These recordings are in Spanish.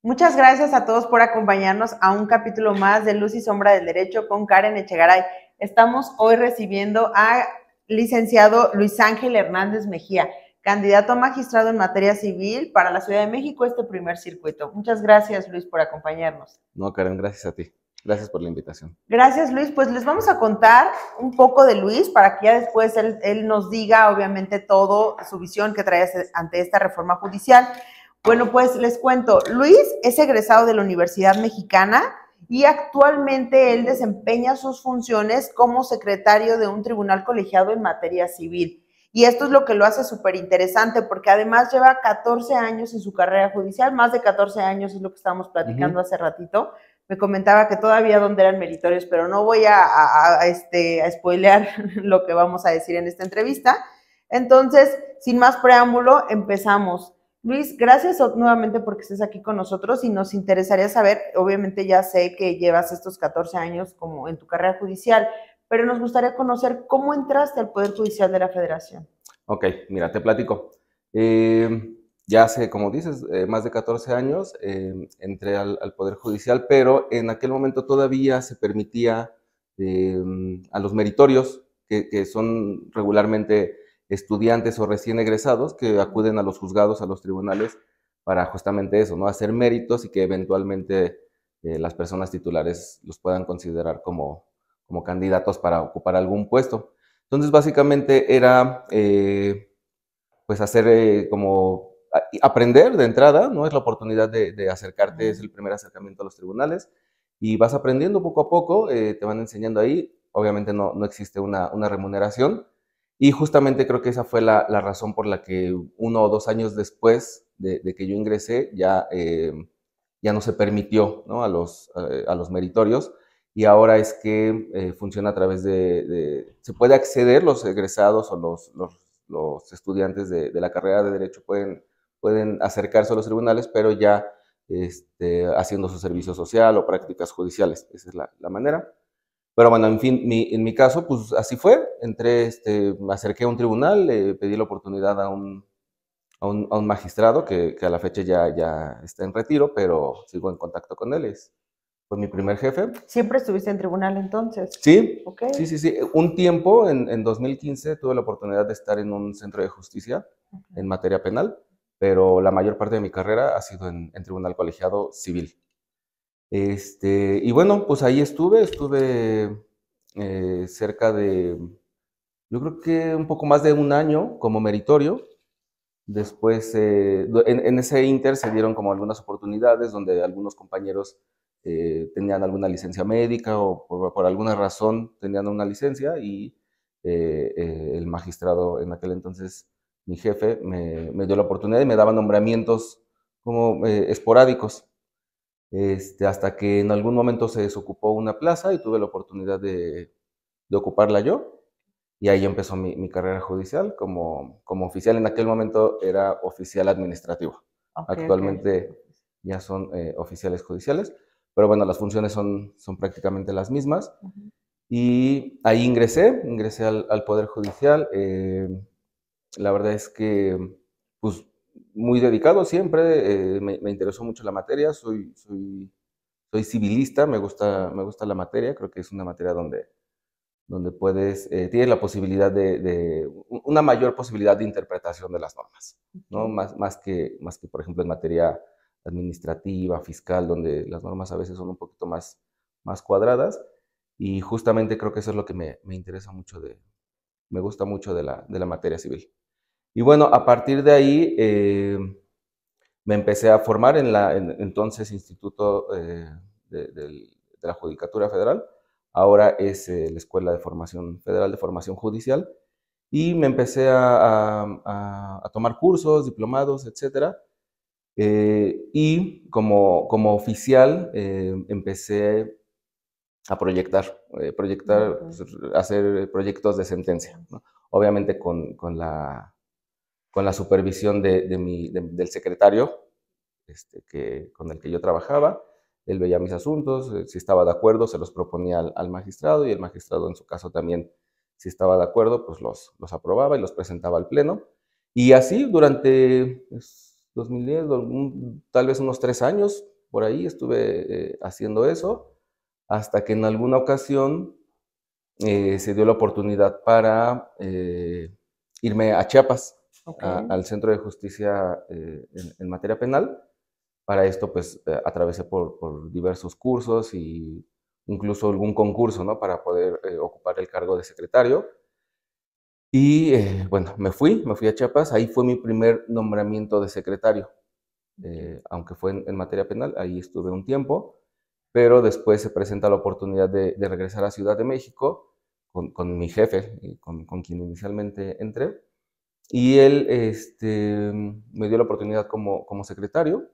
Muchas gracias a todos por acompañarnos a un capítulo más de Luz y Sombra del Derecho con Karen Echegaray. Estamos hoy recibiendo a licenciado Luis Ángel Hernández Mejía, candidato a magistrado en materia civil para la Ciudad de México, este primer circuito. Muchas gracias, Luis, por acompañarnos. No, Karen, gracias a ti. Gracias por la invitación. Gracias, Luis. Pues les vamos a contar un poco de Luis para que ya después él nos diga, obviamente, todo su visión que trae ante esta reforma judicial. Bueno, pues les cuento, Luis es egresado de la Universidad Mexicana y actualmente él desempeña sus funciones como secretario de un tribunal colegiado en materia civil. Y esto es lo que lo hace súper interesante, porque además lleva 14 años en su carrera judicial, más de 14 años es lo que estábamos platicando hace ratito. Me comentaba que todavía donde eran meritorios, pero no voy a spoilear lo que vamos a decir en esta entrevista. Entonces, sin más preámbulo, empezamos. Luis, gracias nuevamente porque estés aquí con nosotros y nos interesaría saber, obviamente ya sé que llevas estos 14 años como en tu carrera judicial, pero nos gustaría conocer cómo entraste al Poder Judicial de la Federación. Ok, mira, te platico. Ya hace, como dices, más de 14 años entré al Poder Judicial, pero en aquel momento todavía se permitía a los meritorios, que son regularmente estudiantes o recién egresados, que acuden a los juzgados, a los tribunales, para justamente eso, ¿no? Hacer méritos y que eventualmente las personas titulares los puedan considerar como candidatos para ocupar algún puesto. Entonces, básicamente era pues hacer como aprender de entrada, ¿no? Es la oportunidad de acercarte, es el primer acercamiento a los tribunales y vas aprendiendo poco a poco, te van enseñando ahí. Obviamente no existe una remuneración y justamente creo que esa fue la razón por la que 1 o 2 años después de que yo ingresé ya no se permitió, ¿no? a los meritorios y ahora es que funciona a través se puede acceder los egresados o los estudiantes de la carrera de Derecho pueden acercarse a los tribunales, pero ya haciendo su servicio social o prácticas judiciales. Esa es la manera. Pero bueno, en fin, en mi caso, pues así fue. Entré, me acerqué a un tribunal, le pedí la oportunidad a un magistrado que a la fecha ya está en retiro, pero sigo en contacto con él. Fue mi primer jefe. ¿Siempre estuviste en tribunal entonces? Sí, Okay. sí. Un tiempo, en 2015, tuve la oportunidad de estar en un centro de justicia en materia penal, pero la mayor parte de mi carrera ha sido en tribunal colegiado civil. Y bueno, pues ahí estuve cerca de, yo creo que un poco más de un año como meritorio. Después, en ese inter se dieron como algunas oportunidades donde algunos compañeros tenían alguna licencia médica o por alguna razón tenían una licencia y el magistrado en aquel entonces, mi jefe, me dio la oportunidad y me daba nombramientos como esporádicos, hasta que en algún momento se desocupó una plaza y tuve la oportunidad de ocuparla yo. Y ahí empezó mi carrera judicial como oficial. En aquel momento era oficial administrativo. Actualmente ya son oficiales judiciales, pero bueno, las funciones son prácticamente las mismas. Y ahí ingresé al Poder Judicial. La verdad es que, pues, muy dedicado siempre. Me interesó mucho la materia. Soy civilista, me gusta la materia. Creo que es una materia donde tienes la posibilidad una mayor posibilidad de interpretación de las normas, ¿no? Más que, por ejemplo, en materia administrativa, fiscal, donde las normas a veces son un poquito más cuadradas, y justamente creo que eso es lo que me interesa mucho me gusta mucho de la materia civil. Y bueno, a partir de ahí me empecé a formar en entonces Instituto de la Judicatura Federal. Ahora es la Escuela de Formación Federal de Formación Judicial, y me empecé a tomar cursos, diplomados, etc. Y como oficial empecé a pues, hacer proyectos de sentencia, ¿no? Obviamente con la supervisión del secretario con el que yo trabajaba. Él veía mis asuntos, si estaba de acuerdo, se los proponía al magistrado, y el magistrado en su caso también, si estaba de acuerdo, pues los aprobaba y los presentaba al pleno. Y así durante 2010, tal vez unos 3 años, por ahí estuve haciendo eso, hasta que en alguna ocasión se dio la oportunidad para irme a Chiapas, al Centro de Justicia en materia penal. Para esto, pues, atravesé por diversos cursos y incluso algún concurso, ¿no? Para poder ocupar el cargo de secretario. Y bueno, me fui a Chiapas, ahí fue mi primer nombramiento de secretario, aunque fue en materia penal, ahí estuve un tiempo, pero después se presenta la oportunidad de regresar a Ciudad de México con mi jefe, con quien inicialmente entré, y él me dio la oportunidad como secretario,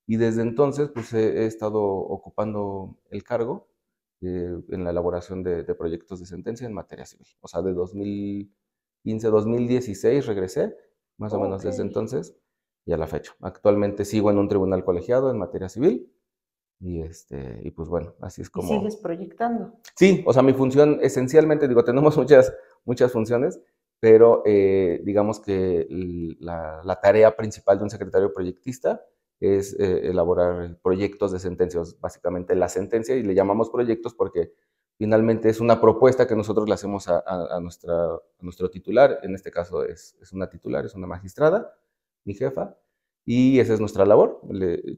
y desde entonces pues he estado ocupando el cargo en la elaboración de proyectos de sentencia en materia civil. O sea, de 2015, 2016 regresé, más o menos desde entonces, y a la fecha. Actualmente sigo en un tribunal colegiado en materia civil, y pues bueno, así es ¿Y como... sigues proyectando? Sí, o sea, mi función esencialmente, digo, tenemos muchas funciones, pero digamos que la tarea principal de un secretario proyectista es elaborar proyectos de sentencias, básicamente la sentencia, y le llamamos proyectos porque finalmente es una propuesta que nosotros le hacemos a nuestro titular, en este caso es una titular, es una magistrada, mi jefa, y esa es nuestra labor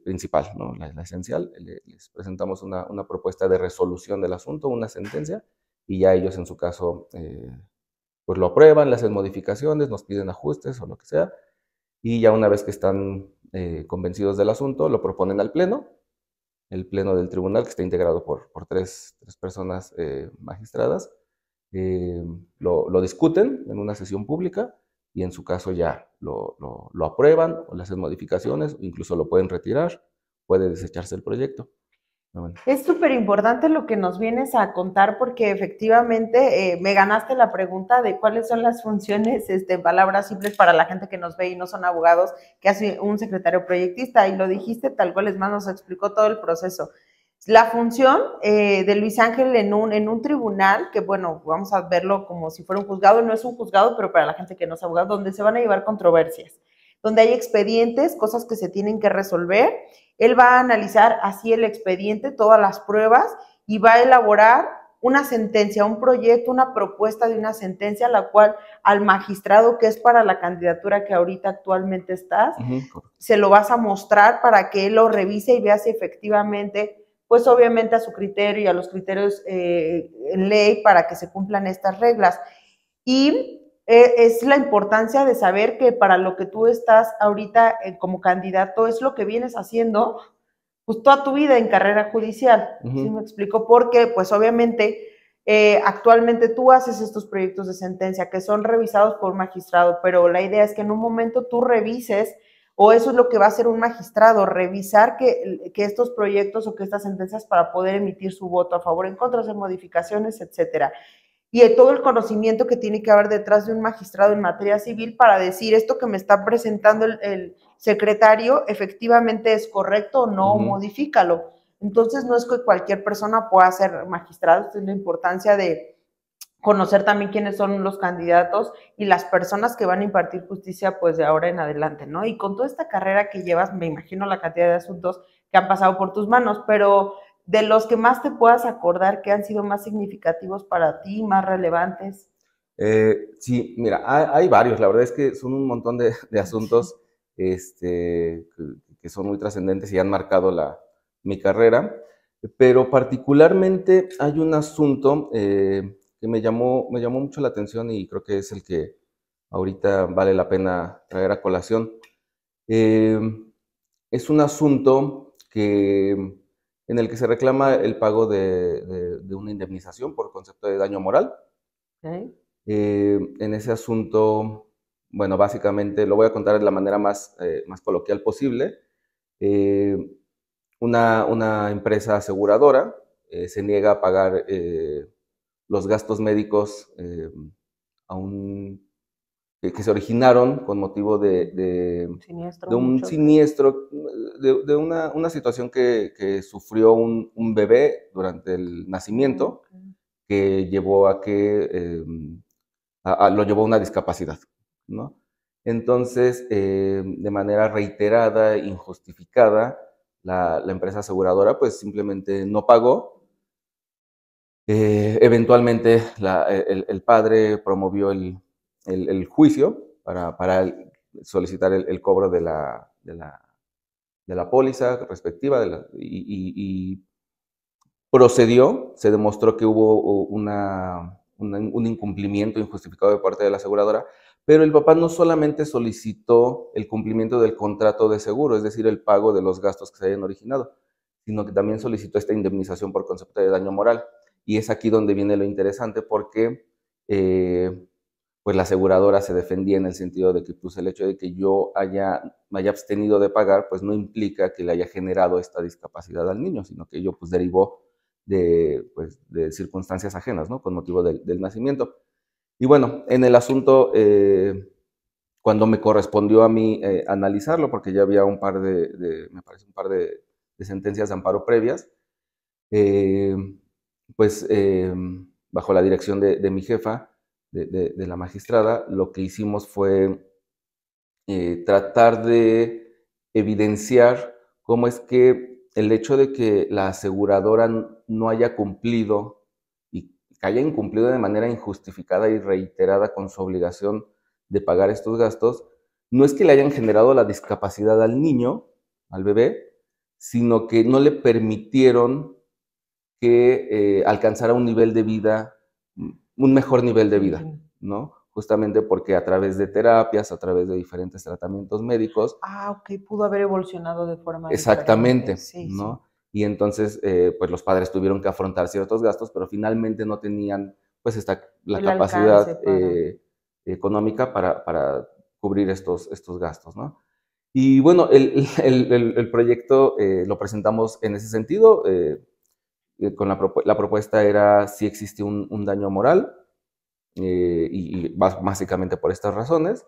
principal, ¿no? La esencial. Les presentamos una propuesta de resolución del asunto, una sentencia, y ya ellos en su caso pues lo aprueban, le hacen modificaciones, nos piden ajustes o lo que sea, y ya una vez que están convencidos del asunto, lo proponen al pleno, el pleno del tribunal, que está integrado por tres personas magistradas, eh, lo discuten en una sesión pública y en su caso ya lo aprueban o le hacen modificaciones, o incluso lo pueden retirar, puede desecharse el proyecto. Bueno. Es súper importante lo que nos vienes a contar porque efectivamente me ganaste la pregunta de cuáles son las funciones, en palabras simples para la gente que nos ve y no son abogados, que hace un secretario proyectista, y lo dijiste tal cual, es más, nos explicó todo el proceso. La función de Luis Ángel en un tribunal, que bueno, vamos a verlo como si fuera un juzgado, no es un juzgado, pero para la gente que no es abogado, donde se van a llevar controversias, donde hay expedientes, cosas que se tienen que resolver. Él va a analizar así el expediente, todas las pruebas, y va a elaborar una sentencia, un proyecto, una propuesta de una sentencia, la cual al magistrado que es para la candidatura que ahorita actualmente estás, se lo vas a mostrar para que él lo revise y vea si efectivamente, pues obviamente a su criterio y a los criterios en ley para que se cumplan estas reglas. Y es la importancia de saber que para lo que tú estás ahorita como candidato es lo que vienes haciendo pues toda tu vida en carrera judicial. ¿Sí me explico? Porque pues obviamente actualmente tú haces estos proyectos de sentencia que son revisados por un magistrado, pero la idea es que en un momento tú revises, o eso es lo que va a hacer un magistrado, revisar que estos proyectos o que estas sentencias para poder emitir su voto a favor, en contra, hacer modificaciones, etcétera. Y todo el conocimiento que tiene que haber detrás de un magistrado en materia civil para decir esto que me está presentando el secretario efectivamente es correcto o no, modifícalo. Entonces no es que cualquier persona pueda ser magistrado, esta es la importancia de conocer también quiénes son los candidatos y las personas que van a impartir justicia pues de ahora en adelante, ¿no? Y con toda esta carrera que llevas, me imagino la cantidad de asuntos que han pasado por tus manos, pero de los que más te puedas acordar que han sido más significativos para ti, más relevantes. Sí, mira, hay varios, la verdad es que son un montón de asuntos que son muy trascendentes y han marcado mi carrera, pero particularmente hay un asunto que me llamó mucho la atención y creo que es el que ahorita vale la pena traer a colación. Es un asunto en el que se reclama el pago de una indemnización por concepto de daño moral. ¿Okay? En ese asunto, bueno, básicamente lo voy a contar de la manera más coloquial posible. Una empresa aseguradora se niega a pagar los gastos médicos que se originaron con motivo de un siniestro, de una situación que sufrió un bebé durante el nacimiento, que llevó a que lo llevó a una discapacidad, ¿no? Entonces, de manera reiterada, injustificada, la empresa aseguradora pues simplemente no pagó. Eventualmente el padre promovió el juicio para solicitar el cobro de la póliza respectiva y procedió. Se demostró que hubo un incumplimiento injustificado de parte de la aseguradora, pero el papá no solamente solicitó el cumplimiento del contrato de seguro, es decir, el pago de los gastos que se hayan originado, sino que también solicitó esta indemnización por concepto de daño moral. Y es aquí donde viene lo interesante, porque pues la aseguradora se defendía en el sentido de que pues, el hecho de que yo me haya abstenido de pagar, pues no implica que le haya generado esta discapacidad al niño, sino que ello pues derivó pues, de circunstancias ajenas, ¿no? Con motivo del nacimiento. Y bueno, en el asunto, cuando me correspondió a mí analizarlo, porque ya había me parece un par de sentencias de amparo previas, pues bajo la dirección de mi jefa, de la magistrada, lo que hicimos fue tratar de evidenciar cómo es que el hecho de que la aseguradora no haya cumplido y que haya incumplido de manera injustificada y reiterada con su obligación de pagar estos gastos, no es que le hayan generado la discapacidad al niño, al bebé, sino que no le permitieron que alcanzara un nivel de vida, un mejor nivel de vida, ¿no? Justamente porque a través de terapias, a través de diferentes tratamientos médicos. Ok, pudo haber evolucionado de forma exactamente, diferente. Sí, ¿no? Sí. Y entonces, pues los padres tuvieron que afrontar ciertos gastos, pero finalmente no tenían, pues, la capacidad económica para cubrir estos gastos, ¿no? Y bueno, el proyecto lo presentamos en ese sentido. Con la propuesta era si existe un daño moral, y básicamente por estas razones.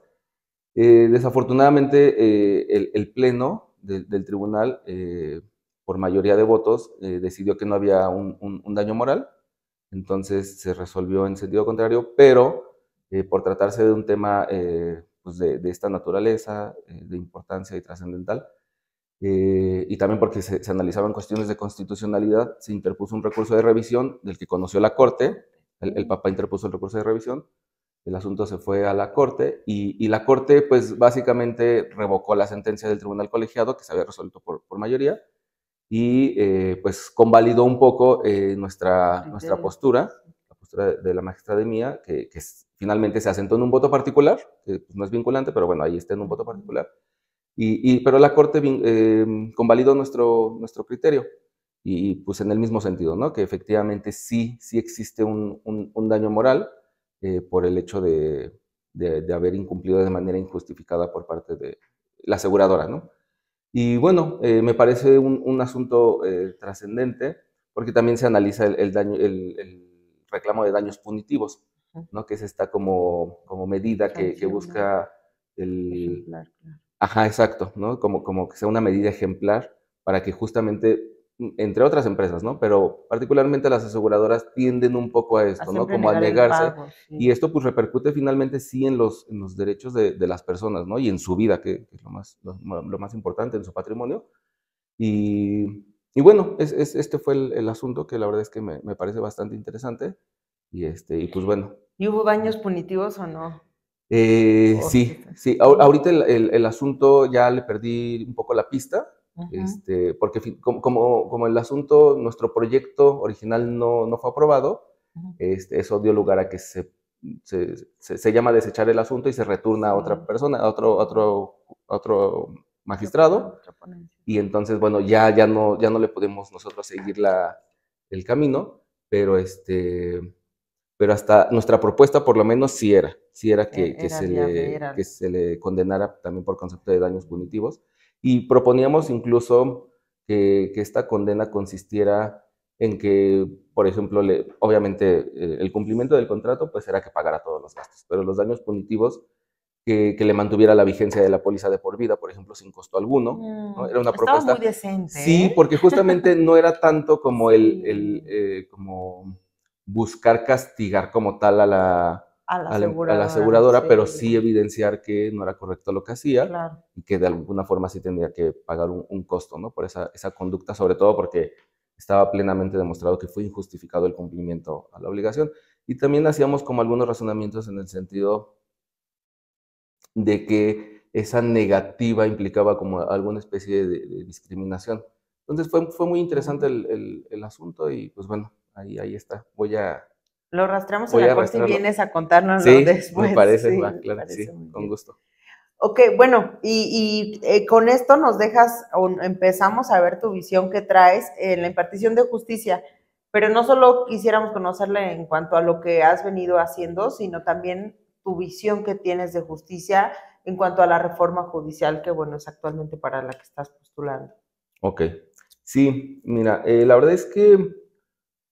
Desafortunadamente, el Pleno del tribunal, por mayoría de votos, decidió que no había un daño moral, entonces se resolvió en sentido contrario, pero por tratarse de un tema pues de esta naturaleza, de importancia y trascendental, y también porque se analizaban cuestiones de constitucionalidad, se interpuso un recurso de revisión del que conoció la Corte. El papá interpuso el recurso de revisión, el asunto se fue a la Corte y la Corte pues básicamente revocó la sentencia del tribunal colegiado que se había resuelto por mayoría y pues convalidó un poco nuestra postura, la postura de la magistrada mía, que finalmente se asentó en un voto particular, que pues, no es vinculante, pero bueno, ahí está en un voto particular. Pero la Corte convalidó nuestro criterio y pues en el mismo sentido, ¿no? Que efectivamente sí existe un daño moral por el hecho de haber incumplido de manera injustificada por parte de la aseguradora, ¿no? Y bueno, me parece un asunto trascendente porque también se analiza el reclamo de daños punitivos, ¿no? Que es esta como medida que busca el... Ejemplar, claro. Ajá, exacto, ¿no? Como que sea una medida ejemplar para que justamente, entre otras empresas, ¿no? Pero particularmente las aseguradoras tienden un poco a esto, ¿no? Como a negarse. Pago, sí. Y esto pues repercute finalmente sí en los derechos de las personas, ¿no? Y en su vida, que es lo más importante, en su patrimonio. Y bueno, este fue el asunto que la verdad es que me parece bastante interesante. Y pues bueno. ¿Y hubo daños punitivos o no? Sí. Ahorita el asunto ya le perdí un poco la pista, porque como el asunto, nuestro proyecto original no fue aprobado, eso dio lugar a que se llama desechar el asunto y se retorna a otra persona, a otro magistrado, y entonces, bueno, ya no le podemos nosotros seguir el camino, pero hasta nuestra propuesta por lo menos sí era que se le condenara también por concepto de daños punitivos, y proponíamos incluso que esta condena consistiera en que, por ejemplo, obviamente el cumplimiento del contrato pues era que pagara todos los gastos, pero los daños punitivos que le mantuviera la vigencia de la póliza de por vida, por ejemplo, sin costo alguno, ¿no? Era una propuesta muy decente. Sí, porque justamente no era tanto como como buscar castigar como tal a a la a la aseguradora, aseguradora, pero sí, sí evidenciar que no era correcto lo que hacía claro. y que de alguna forma sí tendría que pagar un costo, ¿no? Por esa conducta, sobre todo porque estaba plenamente demostrado que fue injustificado el cumplimiento a la obligación. Y también hacíamos como algunos razonamientos en el sentido de que esa negativa implicaba como alguna especie de discriminación. Entonces fue muy interesante el asunto y pues bueno, ahí está. Lo rastreamos en Voy la a corte y arrastrarlo. vienes a contárnoslo Sí, me después. parece, Sí, va, me claro, parece sí, muy con bien. gusto. Ok, bueno, con esto nos dejas, o empezamos a ver tu visión que traes en la impartición de justicia, pero no solo quisiéramos conocerla en cuanto a lo que has venido haciendo, sino también tu visión que tienes de justicia en cuanto a la reforma judicial, que bueno, es actualmente para la que estás postulando. Ok. Sí, mira, la verdad es que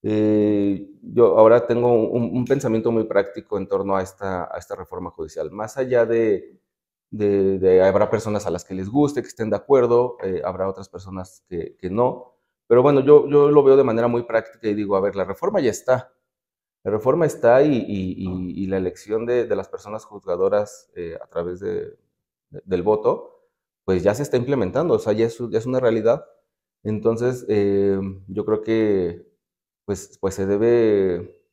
yo ahora tengo un pensamiento muy práctico en torno a esta reforma judicial. Más allá habrá personas a las que les guste, que estén de acuerdo, habrá otras personas que no. Pero bueno, yo lo veo de manera muy práctica y digo, a ver, la reforma ya está. La reforma está y la elección de las personas juzgadoras a través del voto, pues ya se está implementando, o sea, ya es una realidad. Entonces, yo creo que pues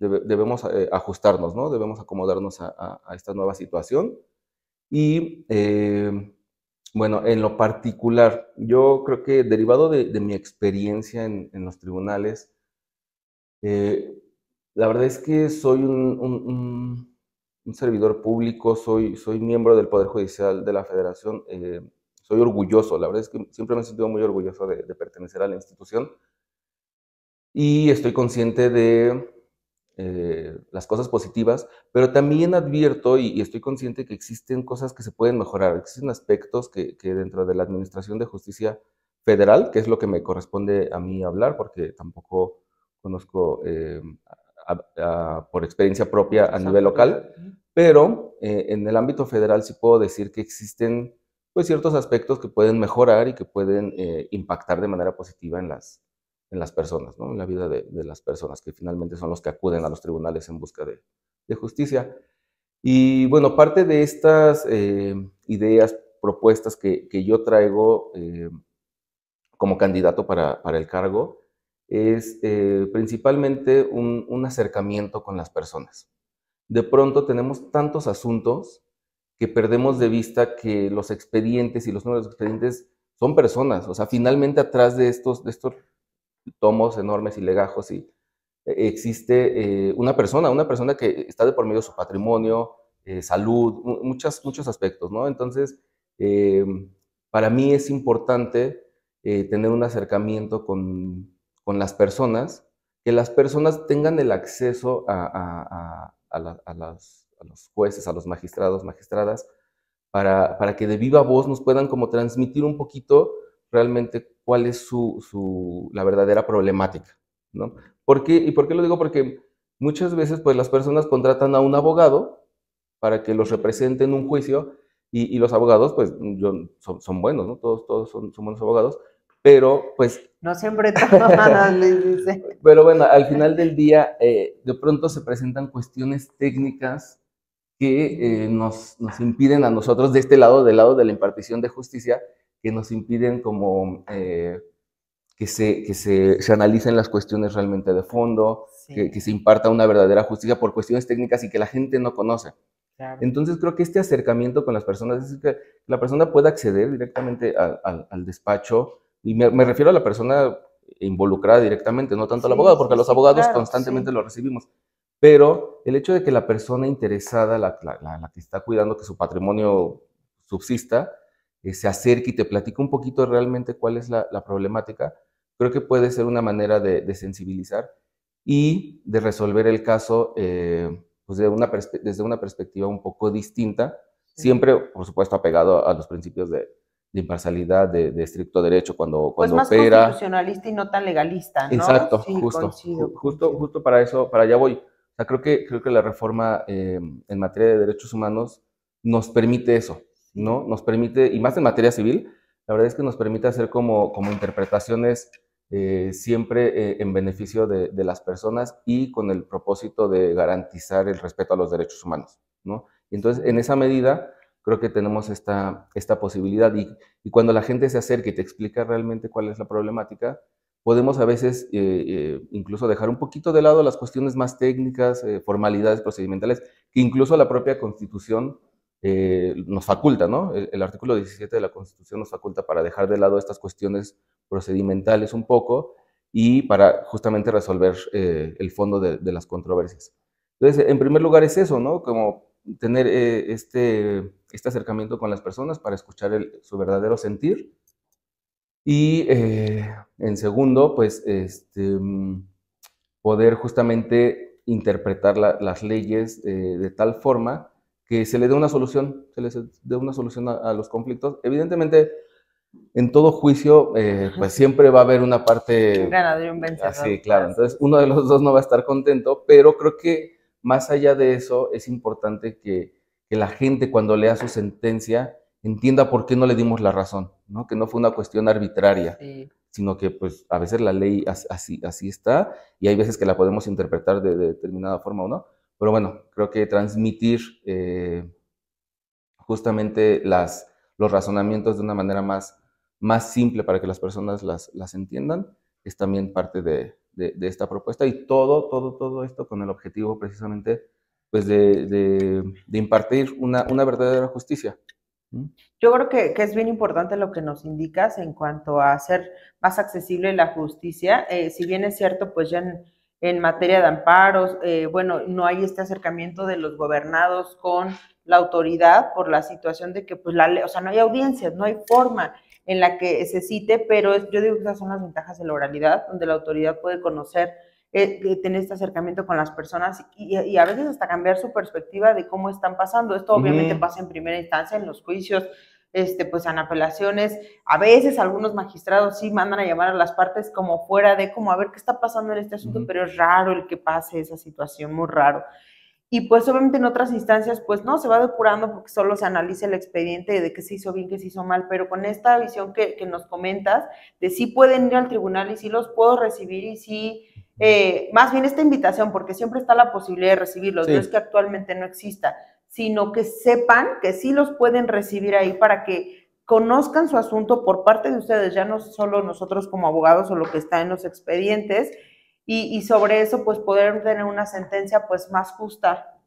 debemos ajustarnos, ¿no? Debemos acomodarnos a esta nueva situación. Y bueno, en lo particular, yo creo que derivado de mi experiencia en los tribunales, eh, la verdad es que soy un servidor público, soy miembro del Poder Judicial de la Federación, soy orgulloso, la verdad es que siempre me he sentido muy orgulloso de pertenecer a la institución y estoy consciente de las cosas positivas, pero también advierto y estoy consciente que existen cosas que se pueden mejorar, existen aspectos que dentro de la Administración de Justicia Federal, que es lo que me corresponde a mí hablar, porque tampoco conozco por experiencia propia a Otras nivel local, autoridades, ¿no? pero en el ámbito federal sí puedo decir que existen pues, ciertos aspectos que pueden mejorar y que pueden impactar de manera positiva en las personas, ¿no? En la vida de las personas, que finalmente son los que acuden a los tribunales en busca de justicia. Y bueno, parte de estas ideas, propuestas que yo traigo como candidato para el cargo, es principalmente un acercamiento con las personas. De pronto tenemos tantos asuntos que perdemos de vista que los expedientes y los números de expedientes son personas. O sea, finalmente atrás de estos tomos enormes y legajos y existe una persona que está de por medio de su patrimonio, salud, muchos aspectos, ¿no? Entonces, eh, para mí es importante tener un acercamiento con las personas, que las personas tengan el acceso a los jueces, a los magistrados, magistradas, para que de viva voz nos puedan como transmitir un poquito realmente cuál es la verdadera problemática, ¿no? ¿Por qué lo digo? Porque muchas veces pues las personas contratan a un abogado para que los represente en un juicio y los abogados pues son buenos, ¿no? Todos son buenos abogados, pero pues No siempre todas, les dice. pero bueno, al final del día, de pronto se presentan cuestiones técnicas que nos impiden a nosotros de este lado, del lado de la impartición de justicia, que nos impiden como se analicen las cuestiones realmente de fondo, Sí, que se imparta una verdadera justicia por cuestiones técnicas y que la gente no conoce. claro. Entonces creo que este acercamiento con las personas es que la persona pueda acceder directamente al despacho, y me refiero a la persona involucrada directamente, no tanto al Sí, abogado, porque sí, a los sí, abogados claro, constantemente sí. lo recibimos. Pero el hecho de que la persona interesada, la que está cuidando que su patrimonio subsista, se acerque y te platique un poquito realmente cuál es la problemática, creo que puede ser una manera de sensibilizar y de resolver el caso pues desde una perspectiva un poco distinta, Sí. siempre, por supuesto, apegado a los principios de imparcialidad, de estricto derecho Pues cuando más opera. constitucionalista y no tan legalista, ¿no? Exacto, Sí, coincido, coincido. justo para eso, para allá voy. O sea, creo que la reforma en materia de derechos humanos nos permite eso, Sí, ¿no? Nos permite, y más en materia civil, la verdad es que nos permite hacer como interpretaciones siempre en beneficio de las personas y con el propósito de garantizar el respeto a los derechos humanos, ¿no? Y entonces, en esa medida, creo que tenemos esta posibilidad y cuando la gente se acerca y te explica realmente cuál es la problemática, podemos a veces incluso dejar un poquito de lado las cuestiones más técnicas, formalidades procedimentales, que incluso la propia Constitución nos faculta, ¿no? El artículo 17 de la Constitución nos faculta para dejar de lado estas cuestiones procedimentales un poco y para justamente resolver el fondo de las controversias. Entonces, en primer lugar es eso, ¿no? Como tener este acercamiento con las personas para escuchar su verdadero sentir. Y en segundo, pues, poder justamente interpretar las leyes de tal forma que se le dé una solución, se les dé una solución a los conflictos. Evidentemente, en todo juicio, pues siempre va a haber una parte... Un ganador y un vencedor. Así, claro. Entonces, uno de los dos no va a estar contento, pero creo que más allá de eso, es importante que la gente cuando lea su sentencia entienda por qué no le dimos la razón, ¿no? Que no fue una cuestión arbitraria, sí, sino que pues a veces la ley así está y hay veces que la podemos interpretar de determinada forma o no. Pero bueno, creo que transmitir justamente los razonamientos de una manera más simple para que las personas las entiendan es también parte de esta propuesta y todo esto con el objetivo precisamente pues de impartir una verdadera justicia. Yo creo que es bien importante lo que nos indicas en cuanto a hacer más accesible la justicia. Si bien es cierto, pues ya en materia de amparos, bueno, no hay este acercamiento de los gobernados con la autoridad por la situación de que, pues, o sea, no hay audiencias, no hay forma en la que se cite, pero yo digo que esas son las ventajas de la oralidad, donde la autoridad puede conocer, tener este acercamiento con las personas y a veces hasta cambiar su perspectiva de cómo están pasando. Esto obviamente pasa en primera instancia, en los juicios, pues en apelaciones. A veces algunos magistrados sí mandan a llamar a las partes como fuera de como a ver qué está pasando en este asunto, pero es raro el que pase esa situación, muy raro. Y pues obviamente en otras instancias pues no, se va depurando porque solo se analiza el expediente de qué se hizo bien, qué se hizo mal, pero con esta visión que nos comentas, de sí pueden ir al tribunal y sí los puedo recibir y sí, más bien esta invitación, porque siempre está la posibilidad de recibirlos, sí, no es que actualmente no exista, sino que sepan que sí los pueden recibir ahí para que conozcan su asunto por parte de ustedes, ya no solo nosotros como abogados o lo que está en los expedientes, y sobre eso pues poder tener una sentencia pues más justa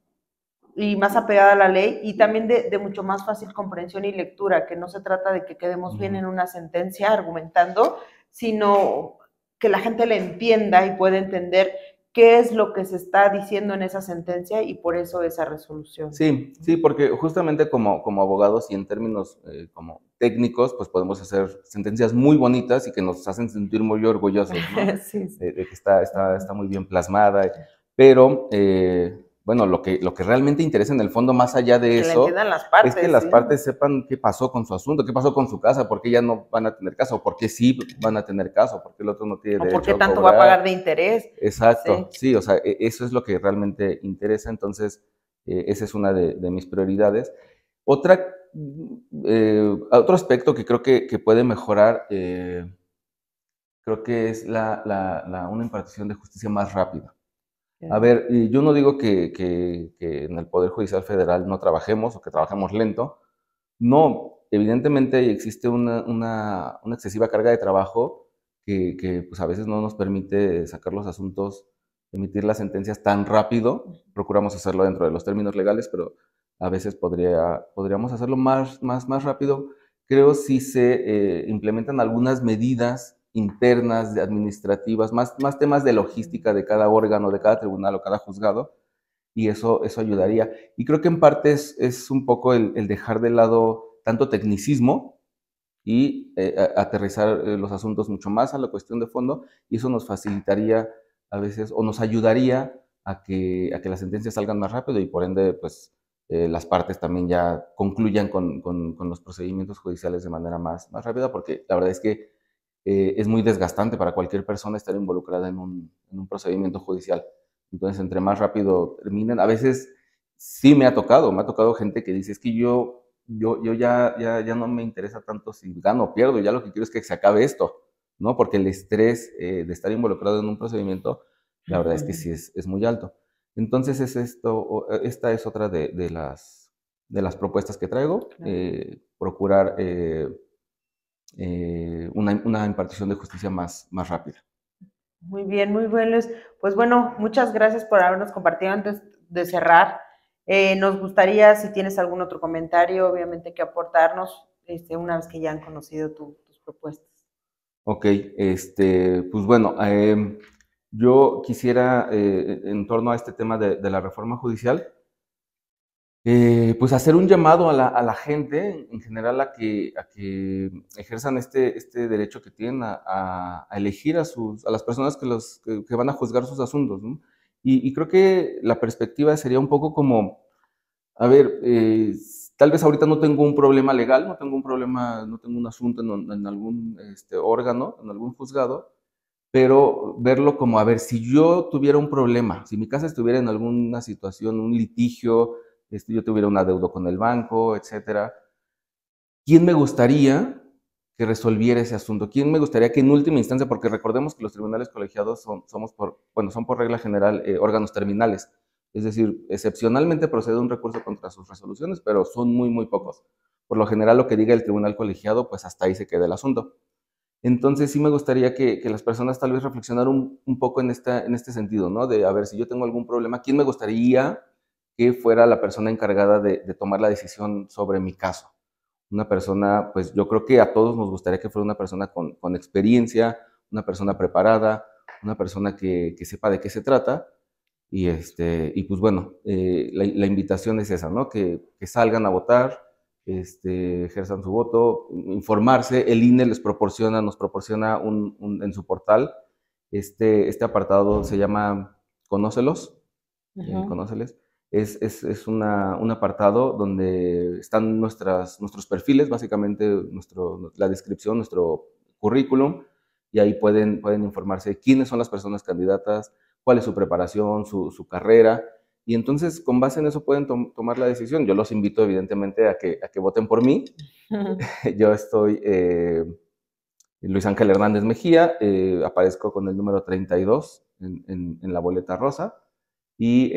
y más apegada a la ley y también de mucho más fácil comprensión y lectura, que no se trata de que quedemos bien en una sentencia argumentando, sino que la gente le entienda y pueda entender qué es lo que se está diciendo en esa sentencia y por eso esa resolución. Sí, sí, porque justamente como abogados y en términos como técnicos, pues podemos hacer sentencias muy bonitas y que nos hacen sentir muy orgullosos, ¿no? Sí, sí. De que está muy bien plasmada, pero bueno, lo que realmente interesa en el fondo, más allá de eso, las partes, es que las partes sepan qué pasó con su asunto, qué pasó con su casa, por qué ya no van a tener caso, por qué sí van a tener caso, por qué el otro no tiene derecho a cobrar. ¿O por qué tanto va a pagar de interés? Exacto, sí, o sea, eso es lo que realmente interesa, entonces esa es una de mis prioridades. Otro aspecto que creo que puede mejorar, creo que es una impartición de justicia más rápida. A ver, yo no digo que en el Poder Judicial Federal no trabajemos o que trabajemos lento. No, evidentemente existe una excesiva carga de trabajo que pues a veces no nos permite sacar los asuntos, emitir las sentencias tan rápido. Procuramos hacerlo dentro de los términos legales, pero a veces podríamos hacerlo más rápido. Creo si se implementan algunas medidas internas, administrativas, más temas de logística de cada órgano, de cada tribunal o cada juzgado, y eso ayudaría. Y creo que en parte es un poco el dejar de lado tanto tecnicismo y aterrizar los asuntos mucho más a la cuestión de fondo, y eso nos facilitaría a veces, o nos ayudaría a que las sentencias salgan más rápido y por ende, pues, las partes también ya concluyan con los procedimientos judiciales de manera más rápida, porque la verdad es que es muy desgastante para cualquier persona estar involucrada en un procedimiento judicial. Entonces, entre más rápido terminen, a veces sí me ha tocado gente que dice, es que yo ya no me interesa tanto si gano o pierdo, ya lo que quiero es que se acabe esto, ¿no? Porque el estrés de estar involucrado en un procedimiento, la verdad es que sí es muy alto. Entonces, esta es otra de las propuestas que traigo, procurar una impartición de justicia más rápida. Muy bien, muy bien, Luis. Pues bueno, muchas gracias por habernos compartido. Antes de cerrar, nos gustaría, si tienes algún otro comentario, obviamente, que aportarnos, una vez que ya han conocido tus propuestas. Ok, pues bueno, yo quisiera, en torno a este tema de la reforma judicial, pues hacer un llamado a la gente en general a que ejerzan este derecho que tienen a elegir a las personas que van a juzgar sus asuntos, ¿no? Y creo que la perspectiva sería un poco como, a ver, tal vez ahorita no tengo un problema legal, no tengo un asunto en algún órgano, en algún juzgado, pero verlo como, a ver, si yo tuviera un problema, si mi casa estuviera en alguna situación, un litigio, yo tuviera un adeudo con el banco, etcétera, ¿quién me gustaría que resolviera ese asunto? ¿Quién me gustaría que en última instancia, porque recordemos que los tribunales colegiados son por regla general órganos terminales, es decir, excepcionalmente procede un recurso contra sus resoluciones, pero son muy, muy pocos. Por lo general, lo que diga el tribunal colegiado, pues hasta ahí se queda el asunto. Entonces sí me gustaría que las personas tal vez reflexionaran un poco en este sentido, ¿no? De, a ver, si yo tengo algún problema, ¿quién me gustaría que fuera la persona encargada de tomar la decisión sobre mi caso? Una persona, pues yo creo que a todos nos gustaría que fuera una persona con experiencia, una persona preparada, una persona que sepa de qué se trata. Y pues bueno, la invitación es esa, ¿no? Que salgan a votar, ejerzan su voto, informarse. El INE nos proporciona en su portal, este apartado se llama Conócelos, Conóceles. Es un apartado donde están nuestros perfiles, básicamente la descripción, nuestro currículum, y ahí pueden informarse quiénes son las personas candidatas, cuál es su preparación, su carrera, y entonces con base en eso pueden tomar la decisión. Yo los invito evidentemente a que voten por mí. Yo estoy Luis Ángel Hernández Mejía, aparezco con el número 32 en la boleta rosa, y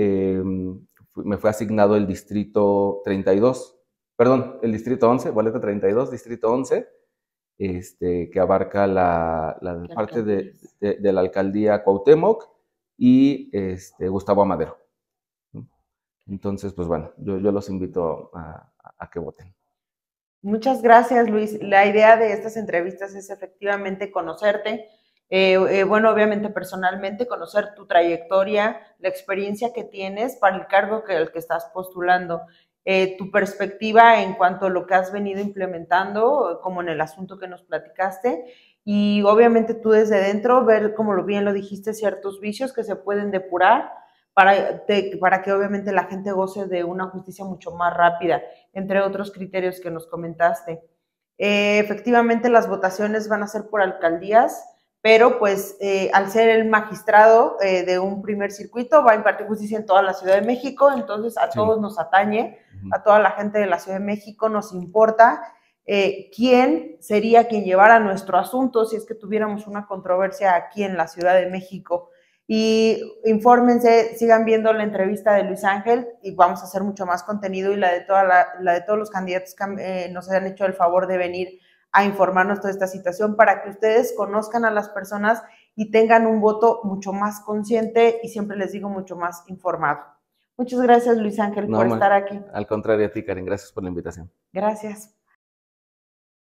me fue asignado el distrito 32, perdón, el distrito 11, boleta 32, distrito 11, que abarca la parte de la alcaldía Cuauhtémoc y Gustavo Amadero. Entonces, pues bueno, yo los invito a que voten. Muchas gracias, Luis. La idea de estas entrevistas es efectivamente conocerte, bueno, obviamente personalmente, conocer tu trayectoria, la experiencia que tienes para el cargo al que estás postulando, tu perspectiva en cuanto a lo que has venido implementando, como en el asunto que nos platicaste, y obviamente tú desde dentro ver, como bien lo dijiste, ciertos vicios que se pueden depurar para que obviamente la gente goce de una justicia mucho más rápida, entre otros criterios que nos comentaste. Efectivamente, las votaciones van a ser por alcaldías, pero pues al ser el magistrado de un primer circuito, va a impartir justicia en toda la Ciudad de México, entonces a todos nos atañe, a toda la gente de la Ciudad de México nos importa quién sería quien llevara nuestro asunto si es que tuviéramos una controversia aquí en la Ciudad de México. Y infórmense, sigan viendo la entrevista de Luis Ángel y vamos a hacer mucho más contenido y la de todos los candidatos que nos han hecho el favor de venir a informarnos toda esta situación para que ustedes conozcan a las personas y tengan un voto mucho más consciente y siempre les digo mucho más informado. Muchas gracias, Luis Ángel, por estar aquí. Al contrario a ti, Karen, gracias por la invitación. Gracias.